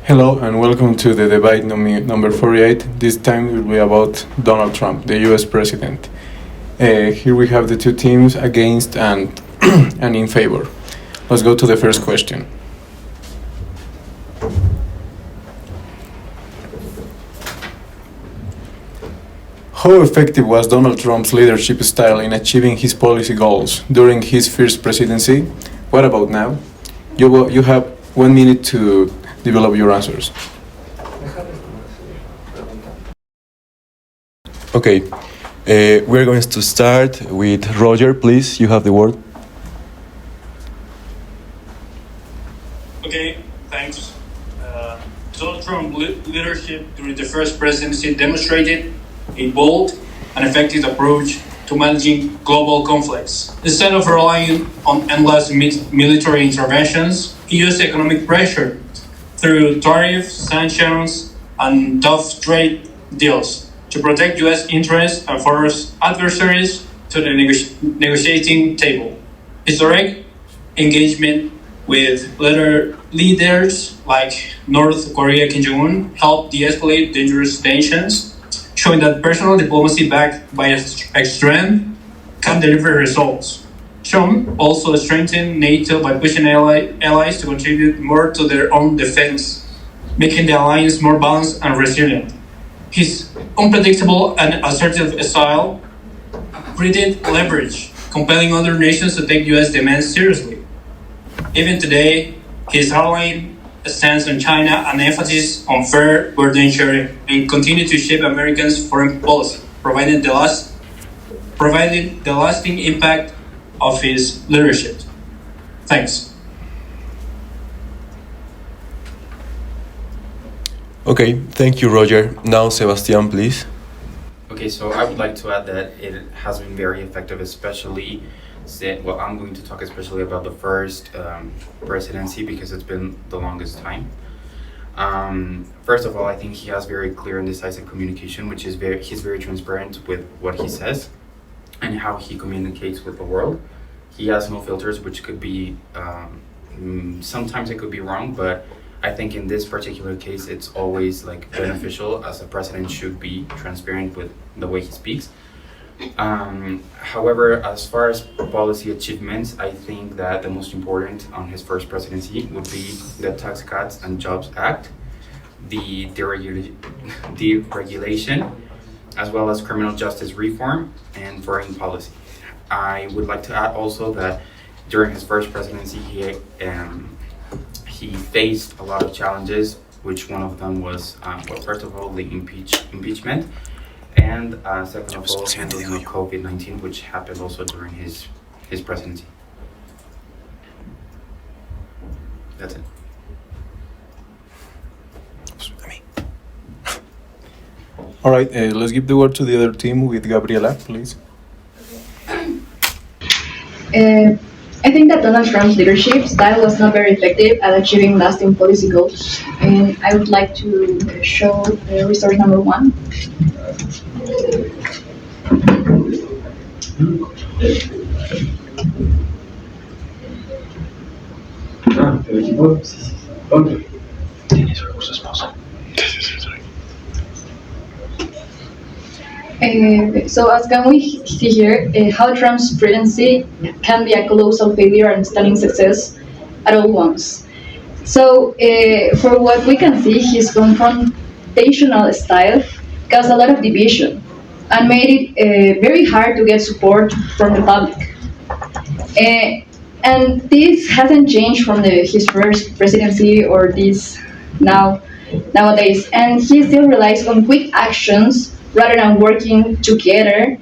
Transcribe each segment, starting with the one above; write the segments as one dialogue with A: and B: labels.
A: Hello and welcome to the debate number 48. This time it will be about Donald Trump, the US president. Here we have the two teams against and, and in favor. Let's go to the first question. How effective was Donald Trump's leadership style in achieving his policy goals during his first presidency? What about now? You have 1 minute to develop your answers.
B: Okay, we're going to start with Roger, please. You have the word.
C: Okay, thanks. Donald Trump's leadership during the first presidency demonstrated a bold and effective approach to managing global conflicts. Instead of relying on endless military interventions, he used economic pressure through tariffs, sanctions, and tough trade deals to protect U.S. interests and force adversaries to the negotiating table. Historic engagement with leaders like North Korea Kim Jong-un helped de-escalate dangerous tensions, showing that personal diplomacy backed by strength can deliver results. Trump also strengthened NATO by pushing allies to contribute more to their own defense, making the alliance more balanced and resilient. His unpredictable and assertive style created leverage, compelling other nations to take U.S. demands seriously. Even today, his hardline stance on China and emphasis on fair burden sharing and continue to shape Americans' foreign policy, providing the lasting impact of his leadership. Thanks.
B: Okay, thank you, Roger. Now, Sebastian, please.
D: Okay, so I would like to add that it has been very effective, especially, I'm going to talk especially about the first presidency because it's been the longest time. First of all, I think he has very clear and decisive communication, which is he's very transparent with what he says and how he communicates with the world. He has no filters, which could be, sometimes it could be wrong, but I think in this particular case, it's always beneficial, as a president should be transparent with the way he speaks. However, as far as policy achievements, I think that the most important on his first presidency would be the Tax Cuts and Jobs Act, the deregulation, as well as criminal justice reform and foreign policy. I would like to add also that during his first presidency, he faced a lot of challenges, which one of them was, first of all, the impeachment, and second of all, handling COVID-19, which happened also during his presidency. That's it.
A: All right, let's give the word to the other team with Gabriela, please.
E: I think that Donald Trump's leadership style was not very effective at achieving lasting policy goals, and I would like to show resource number 1. So as can we see here, how Trump's presidency can be a colossal failure and stunning success at all once. So for what we can see, his confrontational style caused a lot of division and made it very hard to get support from the public. And this hasn't changed from his first presidency or this nowadays. And he still relies on quick actions rather than working together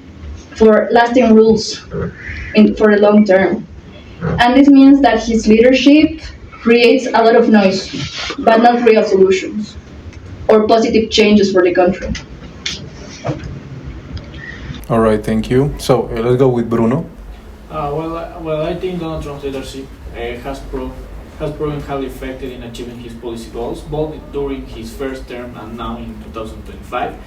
E: for lasting rules for the long term. And this means that his leadership creates a lot of noise, but not real solutions or positive changes for the country.
A: All right, thank you. So let's go with Bruno.
F: Well, I think Donald Trump's leadership has proven highly effective in achieving his policy goals, both during his first term and now in 2025.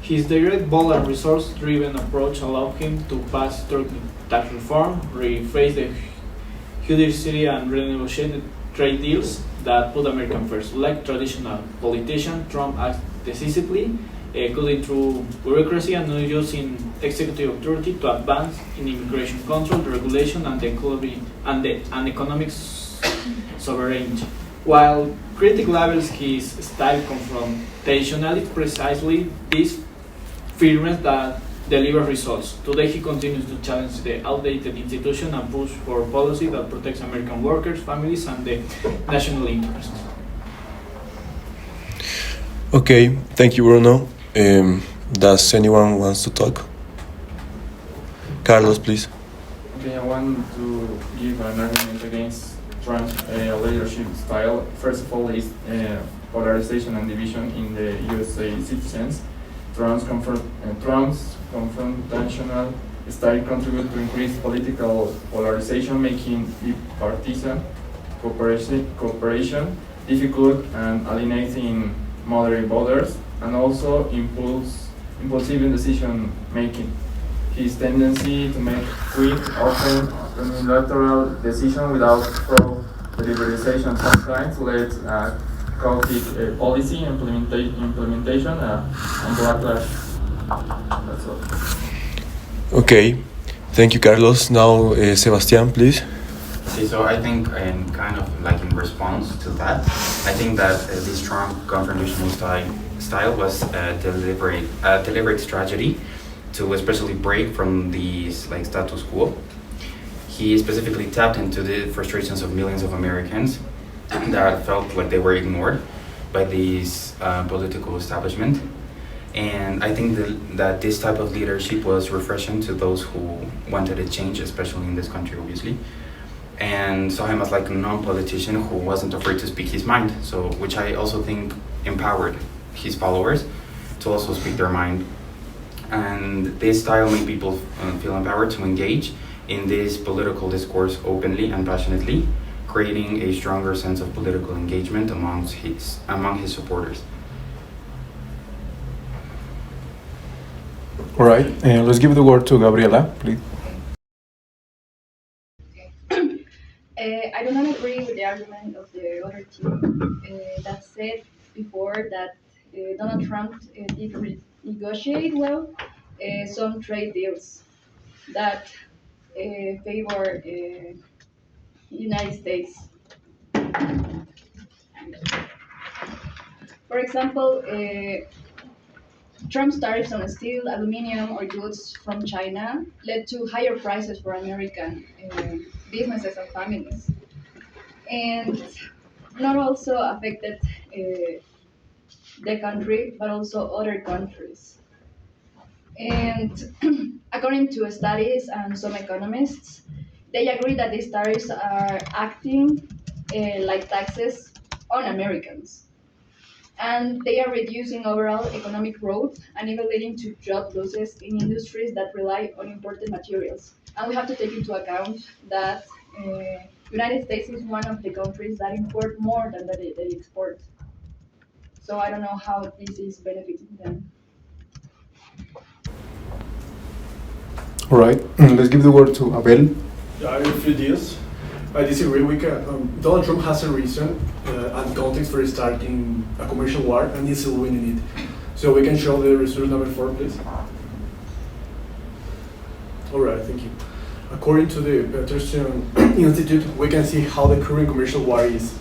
F: His direct, bold, and resource-driven approach allowed him to pass historic tax reform, rephrase the judiciary, and renegotiate trade deals that put American first. Like traditional politician, Trump acts decisively, cutting through bureaucracy and not using executive authority to advance in immigration control, regulation, and economic sovereignty. While critic labels his style confrontational, it's precisely this firmness that delivers results. Today he continues to challenge the outdated institution and push for policy that protects American workers, families, and the national interest.
B: Okay, thank you, Bruno. Does anyone wants to talk? Carlos, please.
G: Okay, I want to give an argument against Trump's leadership style. First of all, is polarization and division in the USA citizens. Trump's confrontational style contribute to increase political polarization, making bipartisan cooperation difficult and alienating moderate voters, and also impulsive in decision making. His tendency to make quick, often unilateral decisions without thorough deliberation sometimes leads chaotic policy implementation and backlash. That's all.
B: Okay, thank you, Carlos. Now, Sebastian, please.
D: See, so I think, and kind of like in response to that, I think that this Trump confrontational style was a deliberate strategy to especially break from these like status quo. He specifically tapped into the frustrations of millions of Americans that felt like they were ignored by this political establishment. And I think that this type of leadership was refreshing to those who wanted a change, especially in this country, obviously. And saw him as like a non-politician who wasn't afraid to speak his mind. So, which I also think empowered his followers to also speak their mind. And this style made people feel empowered to engage in this political discourse openly and passionately, creating a stronger sense of political engagement among his supporters.
A: All right, let's give the word to Gabriela, please.
E: I do not agree with the argument of the other team that said before that Donald Trump did negotiate well some trade deals that favor United States. For example, Trump's tariffs on steel, aluminum, or goods from China led to higher prices for American businesses and families, and not also affected the country, but also other countries. And according to studies and some economists, they agree that these tariffs are acting like taxes on Americans. And they are reducing overall economic growth and even leading to job losses in industries that rely on imported materials. And we have to take into account that United States is one of the countries that import more than that they export. So I don't know how this is benefiting them.
A: All right, let's give the word to Abel.
H: Yeah, I have a few deals. I disagree. Donald Trump has a reason and context for starting a commercial war, and he's still winning it. So we can show the result number 4, please. All right, thank you. According to the Produccion Institute, we can see how the current commercial war is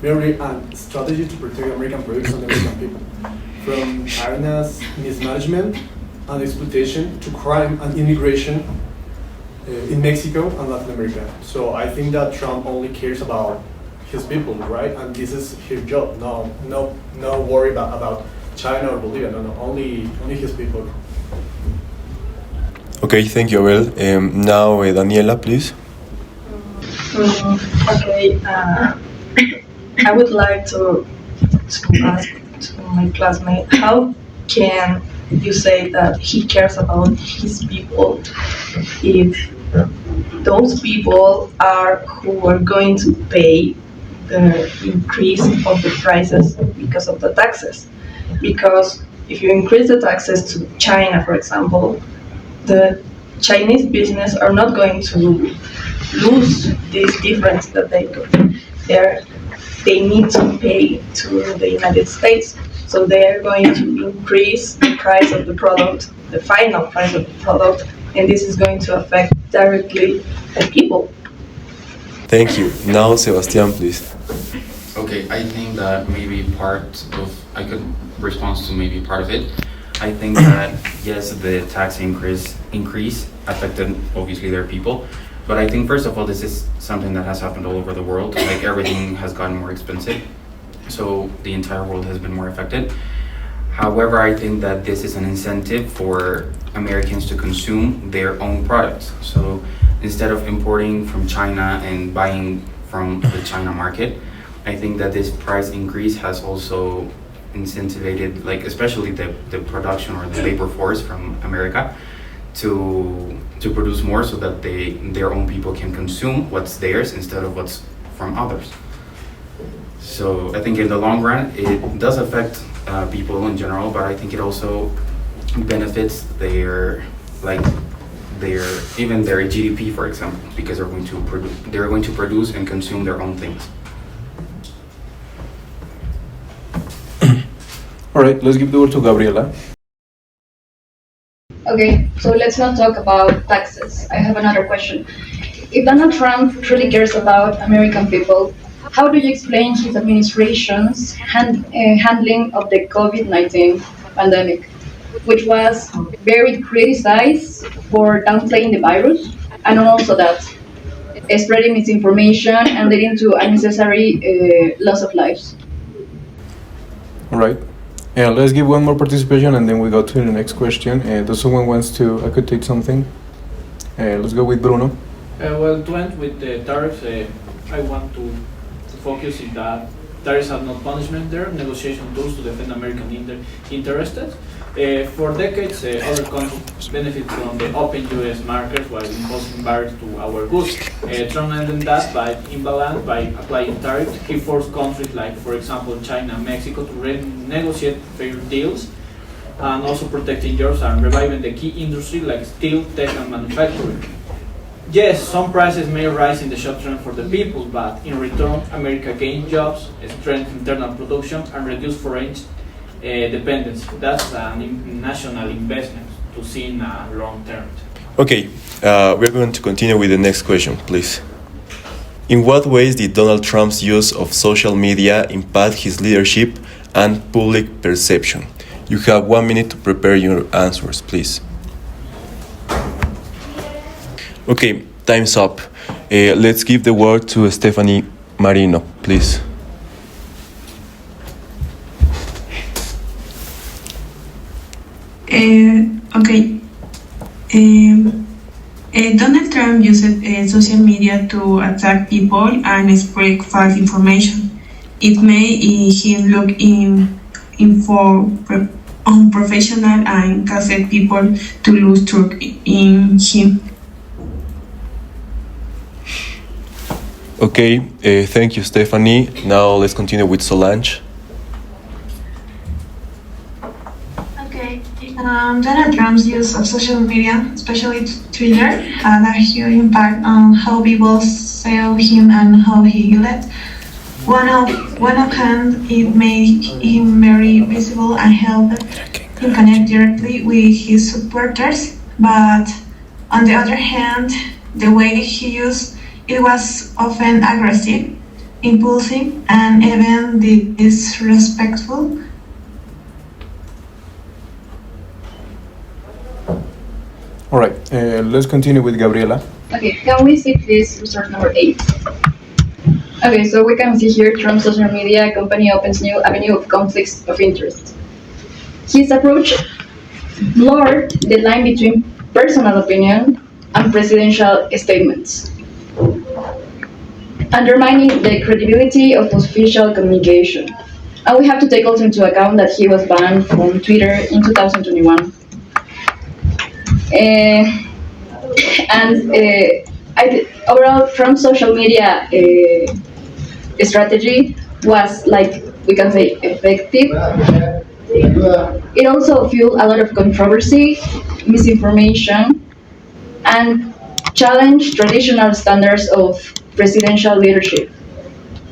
H: merely a strategy to protect American products and the American people, from arenas, mismanagement and exploitation to crime and immigration in Mexico and Latin America. So I think that Trump only cares about his people, right? And this is his job. No worry about China or Bolivia. No, only his people.
B: Okay, thank you, Abel. Now, Daniela, please.
I: Okay, I would like to ask to my classmate, how can you say that he cares about his people if those people are who are going to pay the increase of the prices because of the taxes? Because if you increase the taxes to China, for example, the Chinese business are not going to lose this difference that they're they need to pay to the United States. So they are going to increase the price of the product, the final price of the product, and this is going to affect directly the people.
B: Thank you. Now, Sebastian, please.
D: Okay, I think that maybe I could respond to maybe part of it. I think that yes, the tax increase affected obviously their people, but I think first of all this is something that has happened all over the world. Like everything has gotten more expensive, so the entire world has been more affected. However, I think that this is an incentive for Americans to consume their own products. So instead of importing from China and buying from the China market, I think that this price increase has also incentivated, like especially the production or the labor force from America to produce more so that their own people can consume what's theirs instead of what's from others. So I think in the long run it does affect people in general, but I think it also benefits their GDP, for example, because they're going to produce and consume their own things.
A: All right, let's give the word to Gabriela.
E: Okay, so let's not talk about taxes. I have another question. If Donald Trump truly cares about American people, how do you explain his administration's handling of the COVID-19 pandemic, which was very criticized for downplaying the virus, and also that spreading misinformation and leading to unnecessary loss of lives?
A: All right. Let's give one more participation and then we go to the next question. Does someone wants to take something? Let's go with Bruno.
F: Well, to end with the tariffs, I want to focus in that tariffs are not punishment, they're negotiation tools to defend American interests. For decades, other countries benefit from the open U.S. markets while imposing barriers to our goods. Trump ended that by imbalance by applying tariffs. He forced countries like, for example, China and Mexico to renegotiate fair deals, and also protecting jobs and reviving the key industry like steel, tech, and manufacturing. Yes, some prices may rise in the short term for the people, but in return, America gains jobs, strengthens internal production, and reduce foreign dependence. That's a national investment to see in a long term.
B: Okay, we're going to continue with the next question, please. In what ways did Donald Trump's use of social media impact his leadership and public perception? You have 1 minute to prepare your answers, please. Okay, time's up. Let's give the word to Stephanie Marino, please.
J: Okay. Donald Trump used social media to attack people and spread false information. It made him look unprofessional and caused people to lose trust in him.
B: Okay, thank you, Stephanie. Now let's continue with Solange.
K: Donald Trump's use of social media, especially Twitter, had a huge impact on how people saw him and how he led. One of hand, it made him very visible and helped him connect directly with his supporters. But on the other hand, the way he used it was often aggressive, impulsive, and even disrespectful.
A: All right, let's continue with Gabriela.
E: Okay, can we see please resource number 8? Okay, so we can see here Trump's social media company opens new avenue of conflicts of interest. His approach blurred the line between personal opinion and presidential statements, undermining the credibility of official communication. And we have to take also into account that he was banned from Twitter in 2021. Overall, Trump's social media strategy was, like we can say, effective. It also fueled a lot of controversy, misinformation, and challenged traditional standards of presidential leadership.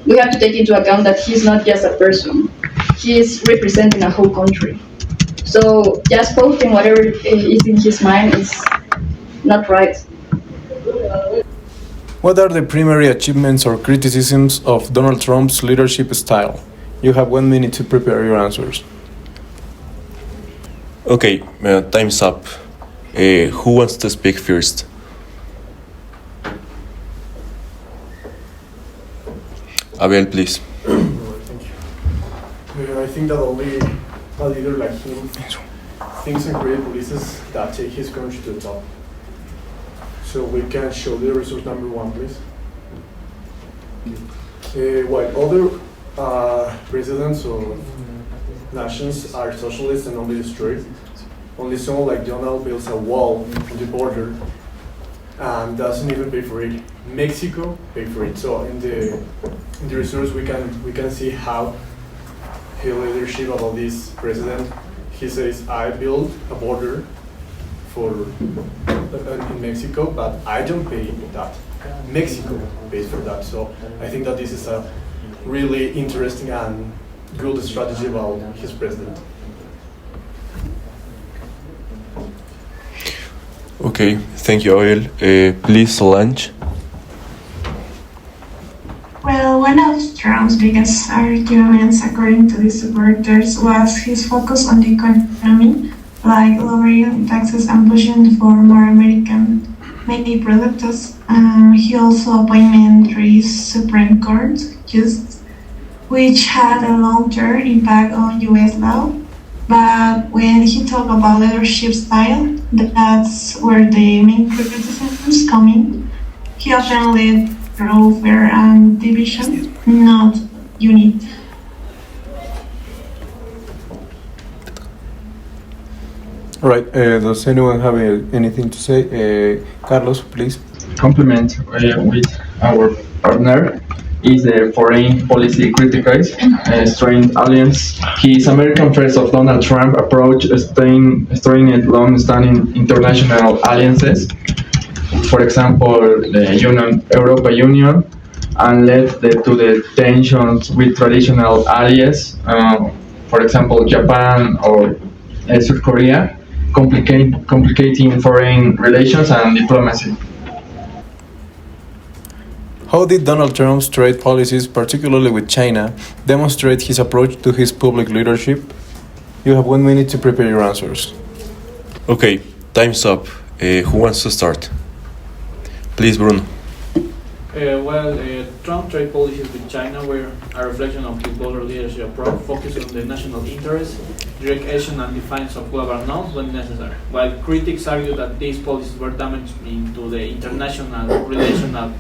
E: we have to take into account that he's not just a person. He is representing a whole country. So just posting whatever is in his mind is not right.
A: What are the primary achievements or criticisms of Donald Trump's leadership style? You have 1 minute to prepare your answers.
B: Okay, time's up. Who wants to speak first? Abel, please.
H: Thank you. I think that only a leader like him thinks and creates policies that take his country to the top. So we can show the resource number 1, please. While other presidents or nations are socialists and only destroyed, only someone like Donald builds a wall on the border and doesn't even pay for it. Mexico paid for it. So in the resource we can see how his leadership about this president. He says, I built a border in Mexico, but I don't pay that. Mexico pays for that. So I think that this is a really interesting and good strategy about his president.
B: Okay, thank you, Abel. Please, Solange.
K: Well, one of Trump's biggest arguments, according to the supporters, was his focus on the economy, like lowering taxes and pushing for more American-made products. He also appointed 3 Supreme Court justices, which had a long-term impact on U.S. law. But when he talked about leadership style, that's where the main criticisms come in. He often led through fear and division, not unity.
A: All right, does anyone have anything to say? Carlos, please.
G: Complement with our partner is the foreign policy criticized, strained alliance. His American First of Donald Trump approach strained long-standing international alliances, for example, the European Union, and led to the tensions with traditional allies, for example, Japan or South Korea, complicating foreign relations and diplomacy.
A: How did Donald Trump's trade policies, particularly with China, demonstrate his approach to his public leadership? You have 1 minute to prepare your answers.
B: Okay, time's up. Who wants to start? Please, Bruno.
F: Trump's trade policies with China were a reflection of his broader leadership approach, focused on the national interest, direct action and defiance of global norms when necessary. While critics argue that these policies were damaging to the international, relational,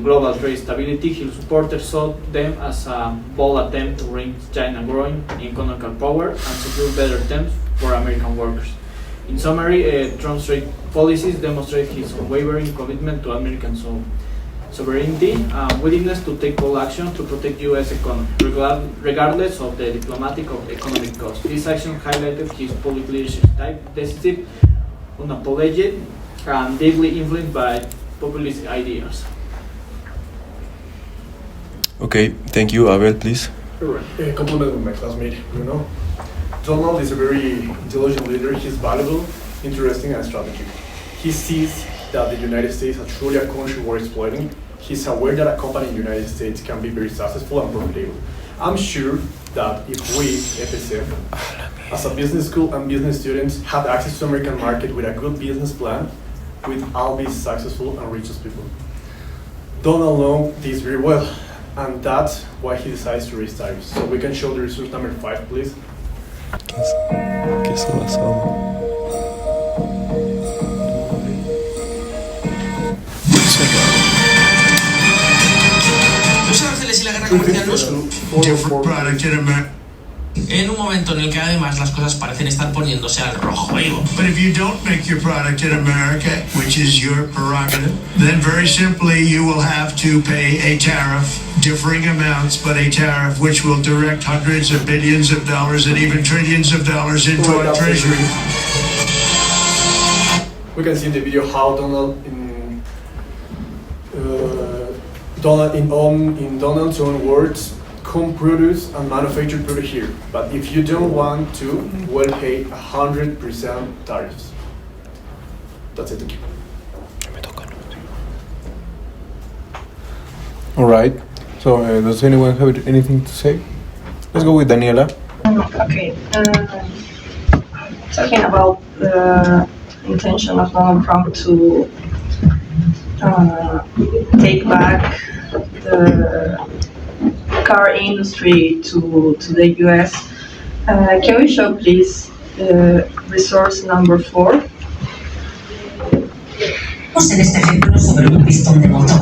F: global trade stability, his supporters saw them as a bold attempt to bring China growing economic power and secure better terms for American workers. In summary, Trump's trade policies demonstrate his unwavering commitment to American sovereignty and willingness to take bold action to protect U.S. economy, regardless of the diplomatic or economic cost. This action highlighted his public leadership type, decisive, unapologetic, and deeply influenced by populist ideas.
B: Okay, thank you. Abel, please.
H: Compliment with my classmate, Bruno. Donald is a very intelligent leader. He's valuable, interesting, and strategic. He sees that the United States is truly a country worth exploiting. He's aware that a company in the United States can be very successful and profitable. I'm sure that if we, FSF, as a business school and business students, had access to the American market with a good business plan, we'd all be successful and rich as people. Donald knows this very well, and that's why he decides to raise tariffs. So we can show the resource number 5, please.
L: En un momento en el que además las cosas parecen estar poniéndose al rojo vivo.
M: But if you don't make your product in America, which is your prerogative, then very simply you will have to pay a tariff, differing amounts, but a tariff which will direct hundreds of billions of dollars and even trillions of dollars into our treasury.
H: We can see in the video how Donald in Donald's own words, come produce and manufacture product here. But if you don't want to, we'll pay 100% tariffs. That's it. Thank you.
A: All right. So, does anyone have anything to say? Let's go with Daniela.
I: Okay. Talking about the intention of Donald Trump to take back the car industry to the US, can we show please resource number 4?
N: En este ejemplo sobre un pistón de motor.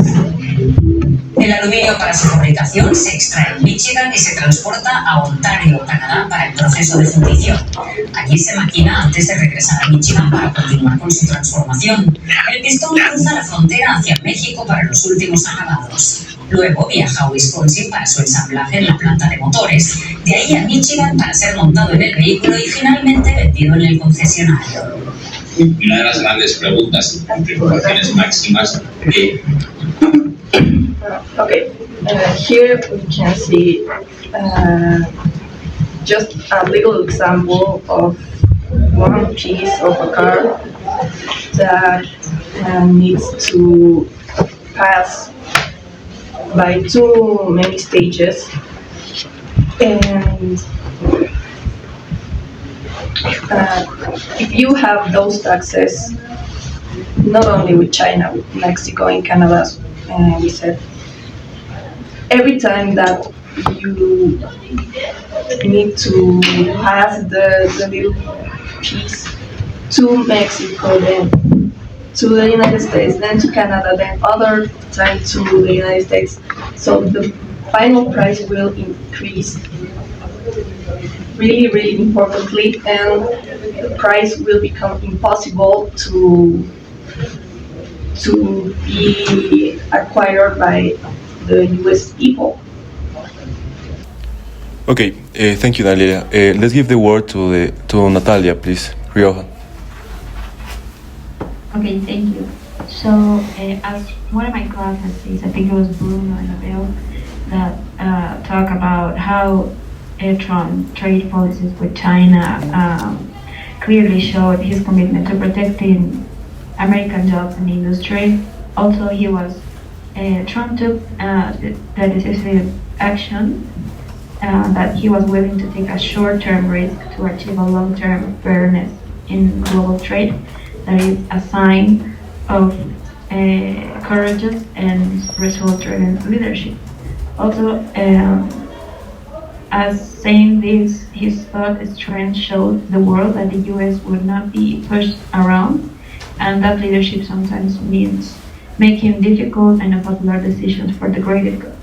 N: El aluminio para su fabricación se extrae en Michigan y se transporta a Ontario, Canadá, para el proceso de fundición. Allí se maquina antes de regresar a Michigan para continuar con su transformación. El pistón cruza la frontera hacia México para los últimos acabados. Luego viaja a Wisconsin para su ensamblaje en la planta de motores, de ahí a Michigan para ser montado en el vehículo y finalmente vendido en el concesionario.
O: Una de las grandes preguntas y preocupaciones máximas que
I: Okay, here we can see just a little example of one piece of a car that needs to pass by too many stages, and if you have those taxes, not only with China, with Mexico and Canada, we said, every time that you need to pass the little piece to Mexico, then to the United States, then to Canada, then other time to the United States, so the final price will increase really, really importantly, and the price will become impossible to be acquired by the US people.
B: Okay, thank you, Daniela. Let's give the word to Natalia, please. Rioja.
P: Okay, thank you. So, as one of my classmates, I think it was Bruno and Abel, that talk about how Trump trade policies with China clearly showed his commitment to protecting American jobs and industry. Also, Trump took the decisive action that he was willing to take a short-term risk to achieve a long-term fairness in global trade. That is a sign of courageous and result-driven leadership. Also, as saying this, his thought strength showed the world that the US would not be pushed around, and that leadership sometimes means making difficult and unpopular decisions for the greater good.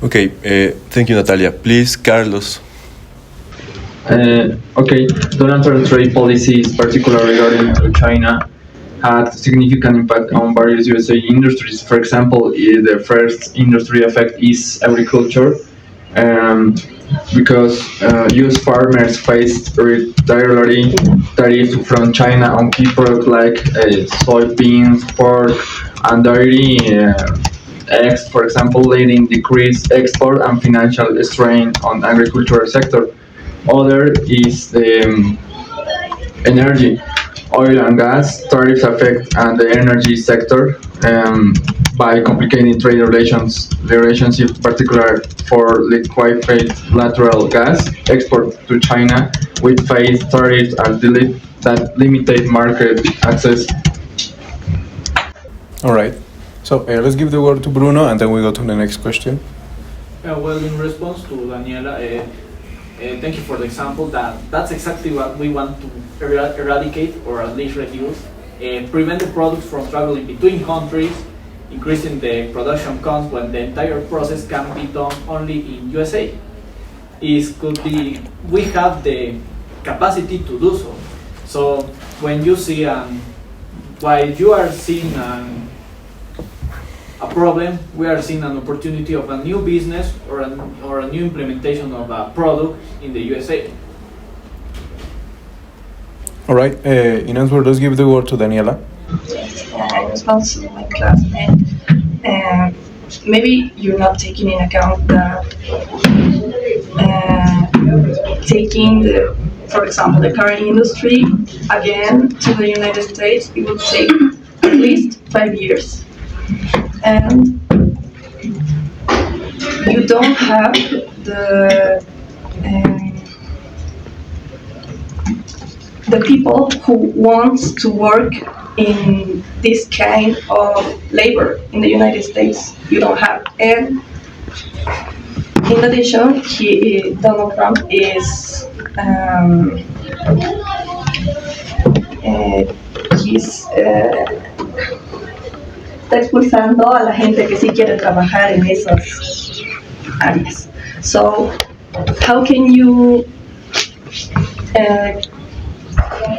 B: Okay, thank you, Natalia. Please, Carlos.
G: Okay, Donald Trump's trade policies, particularly regarding to China, had significant impact on various USA industries. For example, the first industry effect is agriculture, because US farmers faced retaliatory tariffs from China on key products like soybeans, pork, and dairy eggs, for example, leading decreased export and financial strain on agricultural sector. Other is the energy. Oil and gas tariffs affect the energy sector by complicating trade relationship, particular for liquefied natural gas export to China, with face tariffs that limited market access.
A: All right. So let's give the word to Bruno, and then we go to the next question.
F: Well, in response to Daniela, thank you for the example. That's exactly what we want to eradicate, or at least reduce. Prevent the products from traveling between countries, increasing the production costs when the entire process can be done only in USA. We have the capacity to do so. So when you see, while you are seeing a problem, we are seeing an opportunity of a new business or a new implementation of a product in the USA.
A: All right. In answer, let's give the word to Daniela.
I: In response to my classmate, maybe you're not taking in account that taking the, for example, the car industry again to the United States, it would take at least 5 years, and you don't have the people who want to work in this kind of labor in the United States. You don't have. And in addition, Donald Trump is está expulsando a la gente que sí quiere trabajar en esas áreas. So, how can you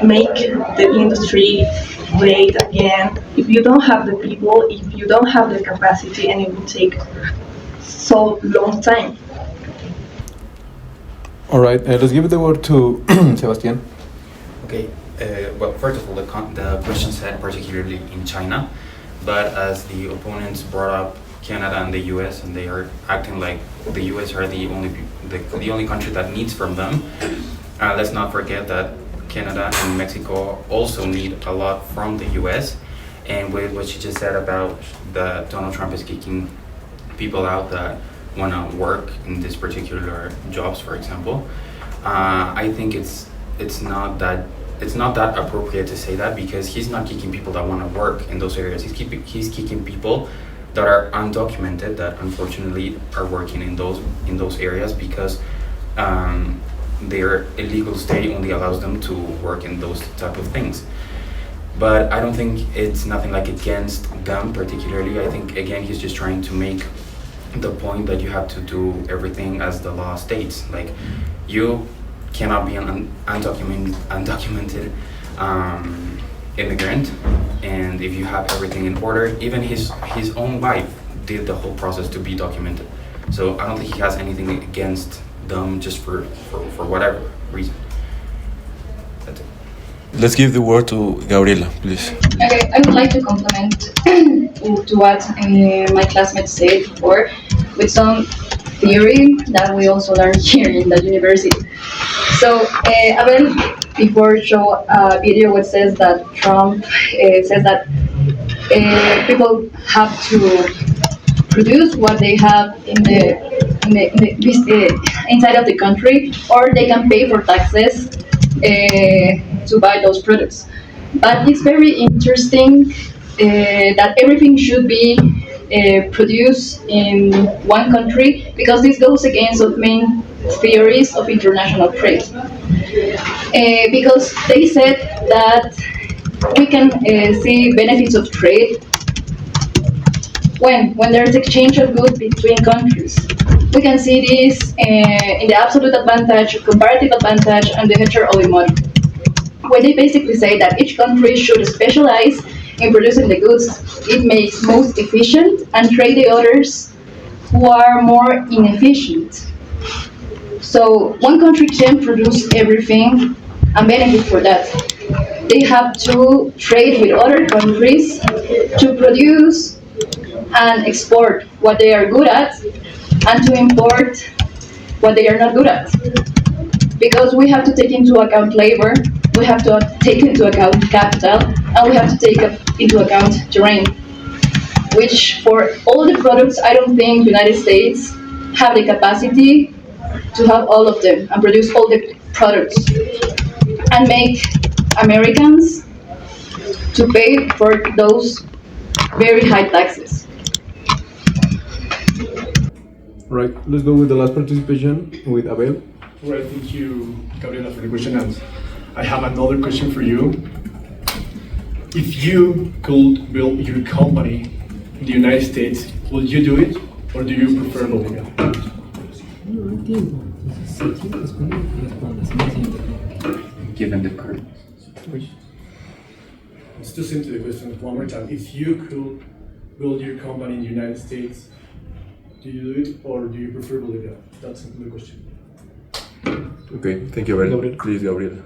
I: make the industry great again if you don't have the people, if you don't have the capacity, and it will take so long time?
A: All right, let's give the word to Sebastian.
D: Okay, well, first of all, the question said particularly in China, but as the opponents brought up Canada and the US, and they are acting like the US are the only country that needs from them, let's not forget that Canada and Mexico also need a lot from the US. And with what you just said about Donald Trump is kicking people out that want to work in this particular jobs, for example, I think it's not that appropriate to say that, because he's not kicking people that want to work in those areas. He's kicking people that are undocumented, that unfortunately are working in those areas because their illegal stay only allows them to work in those type of things. But I don't think it's nothing like against them particularly. I think, again, he's just trying to make the point that you have to do everything as the law states. Like, you cannot be an undocumented immigrant, and if you have everything in order, even his own wife did the whole process to be documented. So I don't think he has anything against them just for whatever reason. That's it.
B: Let's give the word to Gabriela, please.
E: Okay, I would like to complement to what my classmates said before with some theory that we also learned here in the university. So Abel before showed a video which says that Trump says that people have to produce what they have inside of the country, or they can pay for taxes to buy those products. But it's very interesting that everything should be produced in one country, because this goes against the main theories of international trade. Because they said that we can see benefits of trade when there's exchange of goods between countries. We can see this in the absolute advantage, comparative advantage, and the heteroly model, where they basically say that each country should specialize in producing the goods it makes most efficient and trade the others who are more inefficient. So one country can't produce everything and benefit for that. They have to trade with other countries to produce and export what they are good at, and to import what they are not good at. Because we have to take into account labor, we have to take into account capital, and we have to take into account terrain. Which for all the products, I don't think United States have the capacity to have all of them and produce all the products and make Americans to pay for those very high taxes.
A: Right, let's go with the last participation with Abel.
H: Well, thank you, Gabriela, for the question. And I have another question for you. If you could build your company in the United States, would you do it, or do you prefer Bolivia?
D: Given the current
H: situation. Let's just into the question one more time. If you could build your company in the United States, do you do it, or do you prefer Bolivia? That's the question.
B: Okay, thank you, Gabriel. Please, Gabriela.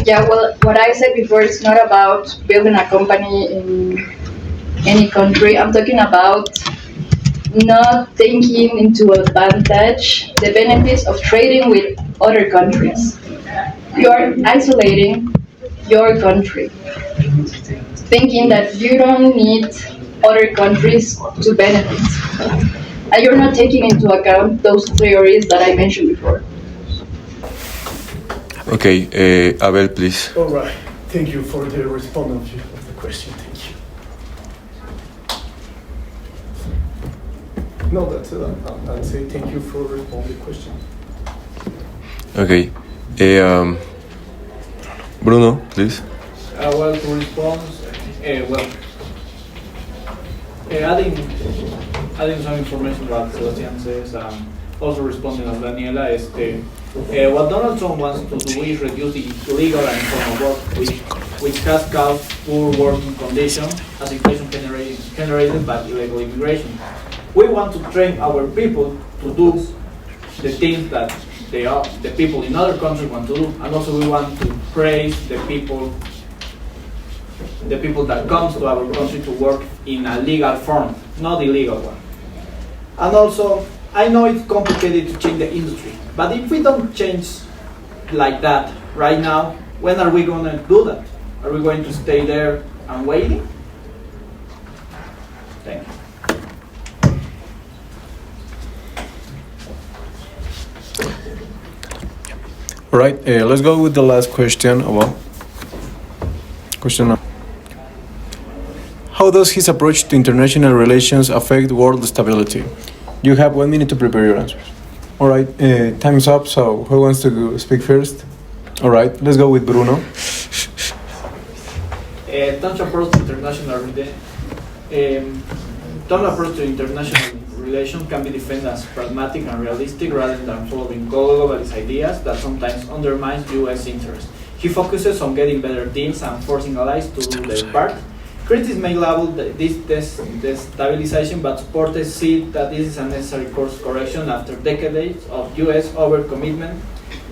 E: Yeah, well, what I said before is not about building a company in any country. I'm talking about not taking into advantage the benefits of trading with other countries. You are isolating your country, thinking that you don't need other countries to benefit. And you're not taking into account those theories that I mentioned before.
B: Okay, Abel, please.
H: All right. Thank you for the response of the question. Thank you. No, that's it. I'll say thank you for responding the question.
B: Okay. Bruno, please.
F: Well, to respond, adding some information about Sebastian says, also responding on Daniela, what Donald Trump wants to do is reduce the illegal and informal work, which has caused poor working conditions as inflation generated by illegal immigration. We want to train our people to do the things that the people in other countries want to do, and also we want to praise the people that comes to our country to work in a legal form, not illegal one. And also, I know it's complicated to change the industry, but if we don't change like that right now, when are we going to do that? Are we going to stay there and waiting? Thank you.
A: All right, let's go with the last question. Question number. How does his approach to international relations affect world stability? You have 1 minute to prepare your answers. All right, time's up, so who wants to speak first? All right, let's go with Bruno.
F: Trump's approach to international relations can be defended as pragmatic and realistic rather than following globalist ideas that sometimes undermines U.S. interests. He focuses on getting better deals and forcing allies to do their part. Critics may label this destabilization, but supporters see that this is a necessary course correction after decades of U.S. overcommitment.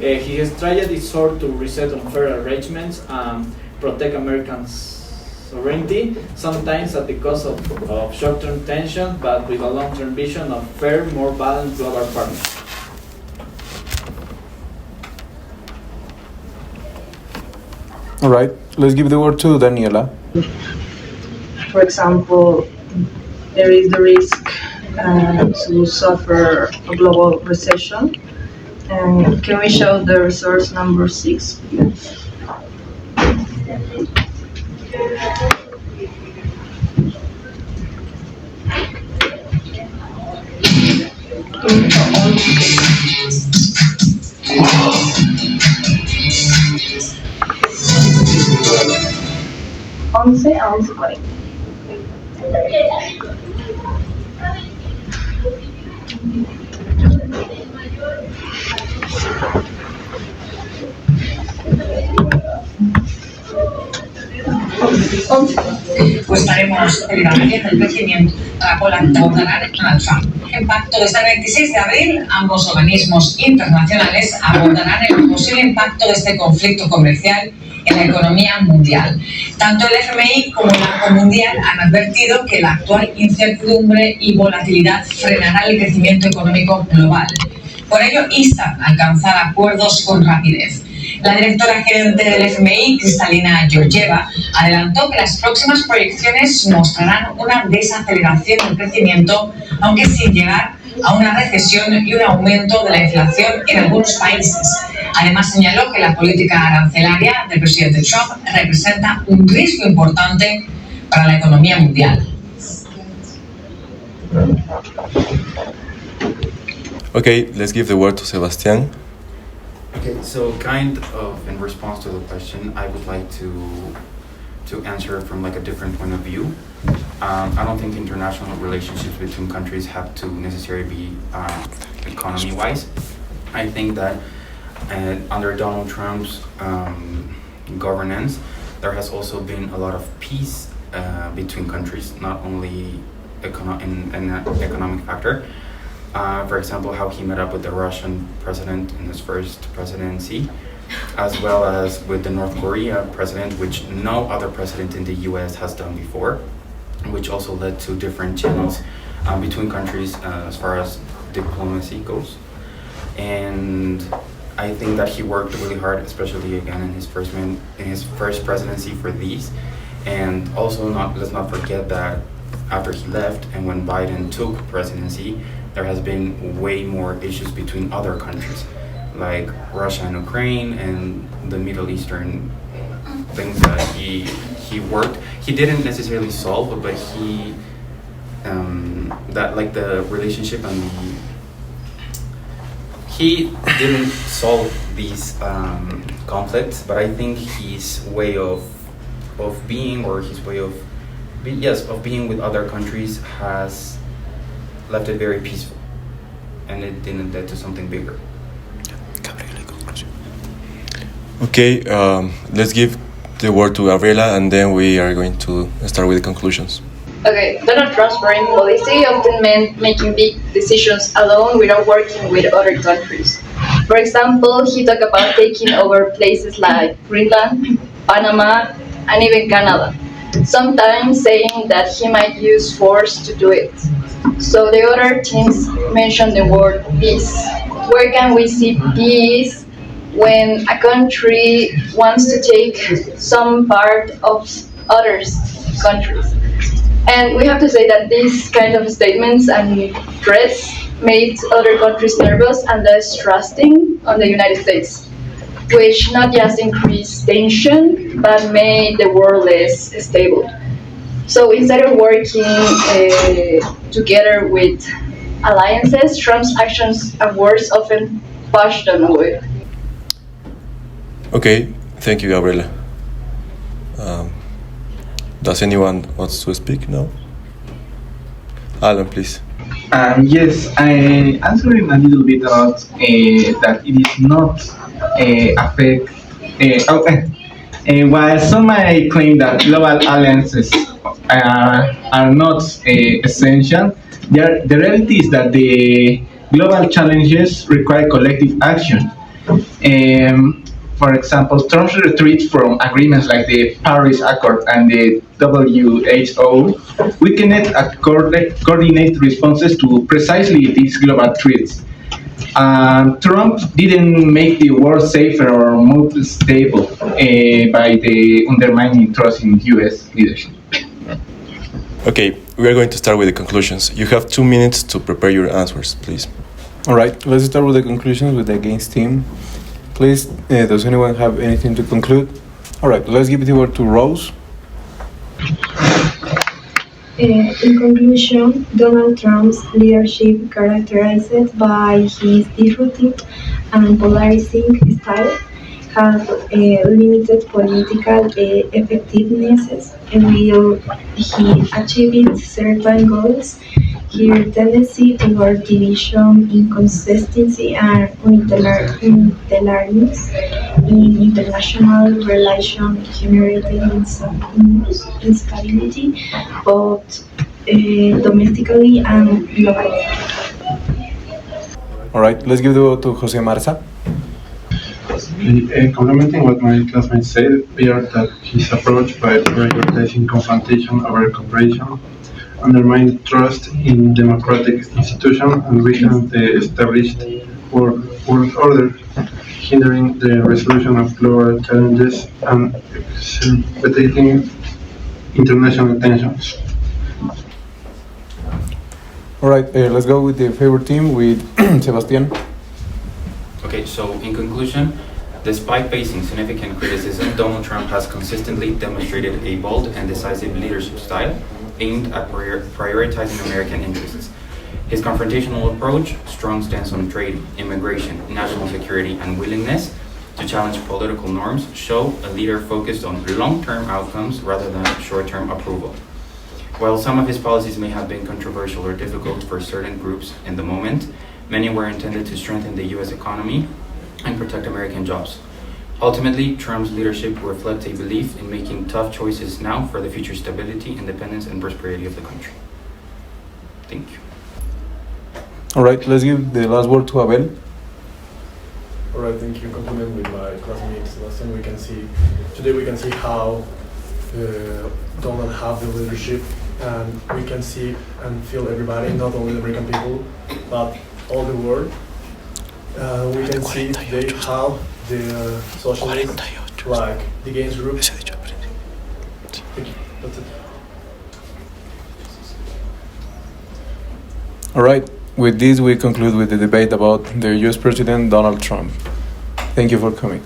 F: His strategy sought to reset unfair arrangements and protect American sovereignty, sometimes at the cost of short-term tension, but with a long-term vision of fair, more balanced global partnership.
A: All right, let's give the word to Daniela.
I: For example, there is the risk to suffer a global recession. And can we show the resource number 6, please? Once a 11:40.
N: Pues estaremos celebrando el crecimiento para abordar Donald Trump. En pacto desde el 26 de abril, ambos organismos internacionales abordarán el posible impacto de este conflicto comercial en la economía mundial. Tanto el FMI como el Banco Mundial han advertido que la actual incertidumbre y volatilidad frenará el crecimiento económico global. Por ello, instan a alcanzar acuerdos con rapidez. La directora gerente del FMI, Kristalina Georgieva, adelantó que las próximas proyecciones mostrarán una desaceleración del crecimiento, aunque sin llegar a una recesión y un aumento de la inflación en algunos países. Además, señaló que la política arancelaria del presidente Trump representa un riesgo importante para la economía mundial.
B: Okay, let's give the word to Sebastián.
D: Okay, so kind of in response to the question, I would like to answer from like a different point of view. I don't think international relationships between countries have to necessarily be economy-wise. I think that under Donald Trump's governance, there has also been a lot of peace between countries, not only an economic factor. For example, how he met up with the Russian president in his first presidency. as well as with the North Korea president, which no other president in the US has done before, which also led to different channels between countries as far as diplomacy goes. And I think that he worked really hard, especially again in his first presidency for these. And also let's not forget that after he left and when Biden took presidency, there has been way more issues between other countries, like Russia and Ukraine and the Middle Eastern things that he worked. He didn't necessarily solve, but he that like the relationship and he didn't solve these conflicts. But I think his way of being, or his way of being with other countries has left it very peaceful, and it didn't lead to something bigger.
B: Okay, let's give the word to Gabriela, and then we are going to start with the conclusions.
E: Okay, Donald Trump's foreign policy often meant making big decisions alone without working with other countries. For example, he talked about taking over places like Greenland, Panama, and even Canada, sometimes saying that he might use force to do it. So the other teams mentioned the word peace. Where can we see peace when a country wants to take some part of others' countries? And we have to say that these kind of statements and threats made other countries nervous and less trusting on the United States, which not just increased tension, but made the world less stable. So instead of working together with alliances, Trump's actions and words often pushed them away.
B: Okay, thank you, Gabriela. Does anyone wants to speak now? Alan, please.
G: Yes, I answering a little bit about that it is not affect. While some might claim that global alliances are not essential, the reality is that the global challenges require collective action. For example, Trump's retreat from agreements like the Paris Accord and the WHO weakened coordinated responses to precisely these global threats. Trump didn't make the world safer or more stable by the undermining trust in U.S. leadership.
B: Okay, we are going to start with the conclusions. You have 2 minutes to prepare your answers, please.
A: All right, let's start with the conclusions with the against team. Please, does anyone have anything to conclude? All right, let's give the word to Rose.
P: In conclusion, Donald Trump's leadership, characterized by his disruptive and polarizing style, has limited political effectiveness. While he achieved certain goals, his tendency toward division, inconsistency, and unilateralism in international relations generated instability, both domestically and globally.
A: All right, let's give the word to Jose Marza.
Q: Complementing what my classmates said, appear that his approach by prioritizing confrontation over cooperation undermined trust in democratic institutions and weakened the established world order, hindering the resolution of global challenges and exacerbating international tensions.
A: All right, let's go with the favorite team with Sebastian.
D: Okay, so in conclusion, despite facing significant criticism, Donald Trump has consistently demonstrated a bold and decisive leadership style aimed at prioritizing American interests. His confrontational approach, strong stance on trade, immigration, national security, and willingness to challenge political norms show a leader focused on long-term outcomes rather than short-term approval. While some of his policies may have been controversial or difficult for certain groups in the moment, many were intended to strengthen the U.S. economy and protect American jobs. Ultimately, Trump's leadership reflects a belief in making tough choices now for the future stability, independence, and prosperity of the country. Thank you.
A: All right, let's give the last word to Abel.
H: All I think you compliment with my classmate Sebastian. Today we can see how Donald have the leadership, and we can see and feel everybody, not only the American people, but all the world. We can see they have the socialists, like the gains group. Thank you. That's it.
A: All right. With this, we conclude with the debate about the U.S. President Donald Trump. Thank you for coming.